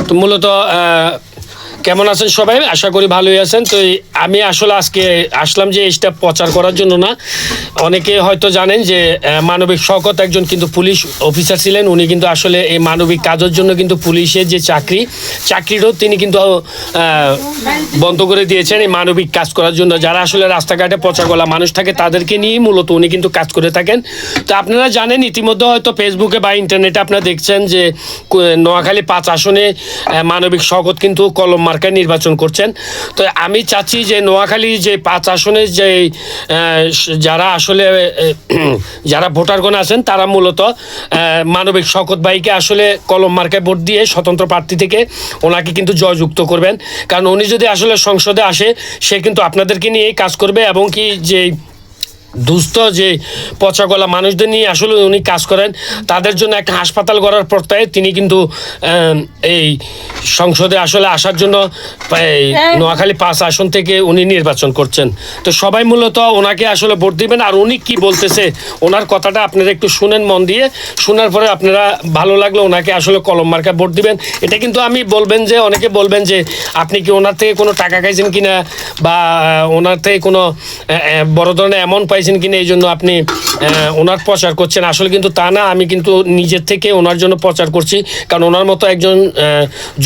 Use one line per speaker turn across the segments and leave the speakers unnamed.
তো মূলত কেমন আছেন সবাই? আশা করি ভালোই আছেন। তো আমি আসলে আজকে আসলাম যে এটা প্রচার করার জন্য না। অনেকে হয়তো জানেন যে মানবিক শওকত একজন কিন্তু পুলিশ অফিসার ছিলেন। উনি কিন্তু আসলে এই মানবিক কাজের জন্য কিন্তু পুলিশের যে চাকরিরও তিনি কিন্তু বন্ধ করে দিয়েছেন এই মানবিক কাজ করার জন্য। যারা আসলে রাস্তাঘাটে পচা গলা মানুষ থাকে তাদেরকে নিয়েই মূলত উনি কিন্তু কাজ করে থাকেন। তো আপনারা জানেন ইতিমধ্যে হয়তো ফেসবুকে বা ইন্টারনেটে আপনারা দেখছেন যে নোয়াখালী 5 আসনে মানবিক শওকত কিন্তু কলম মার্কায় নির্বাচন করছেন। তো আমি চাচ্ছি যে নোয়াখালী যে 5 আসনের যে যারা আসলে যারা ভোটারগণ আছেন তারা মূলত মানবিক শওকত ভাইকে আসলে কলম মার্কায় ভোট দিয়ে স্বতন্ত্র প্রার্থী থেকে ওনাকে কিন্তু জয়যুক্ত করবেন। কারণ উনি যদি আসলে সংসদে আসে সে কিন্তু আপনাদেরকে নিয়েই কাজ করবে এবং কি যে দুস্থ যে পচা গলা মানুষদের নিয়ে আসলে উনি কাজ করেন, তাদের জন্য একটা হাসপাতাল গড়ার প্রত্যয়ে তিনি কিন্তু এই সংসদে আসলে আসার জন্য নোয়াখালী 5 আসন থেকে উনি নির্বাচন করছেন। তো সবাই মূলত ওনাকে আসলে ভোট দিবেন। আর উনি কি বলতেছে ওনার কথাটা আপনারা একটু শুনেন মন দিয়ে। শোনার পরে আপনারা ভালো লাগলে ওনাকে আসলে কলম মার্কায় ভোট দিবেন। এটা কিন্তু আমি বলবেন যে অনেকে বলবেন যে আপনি কি ওনার থেকে কোনো টাকা খাইছেন কিনা বা ওনার থেকে কোনো বড় ধরনের অ্যামাউন্ট পাইছেন কিনা এই জন্য আপনি ওনার প্রচার করছেন। আসলে কিন্তু তা না, আমি কিন্তু নিজের থেকে ওনার জন্য প্রচার করছি। কারণ ওনার মতো একজন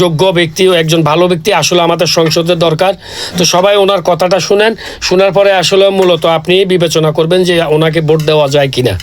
যোগ্য ব্যক্তি ও একজন ভালো ব্যক্তি আসলে আমাদের সংসদের দরকার। তো সবাই ওনার কথাটা শুনেন, শোনার পরে আসলে মূলত আপনি বিবেচনা করবেন যে ওনাকে ভোট দেওয়া যায় কিনা।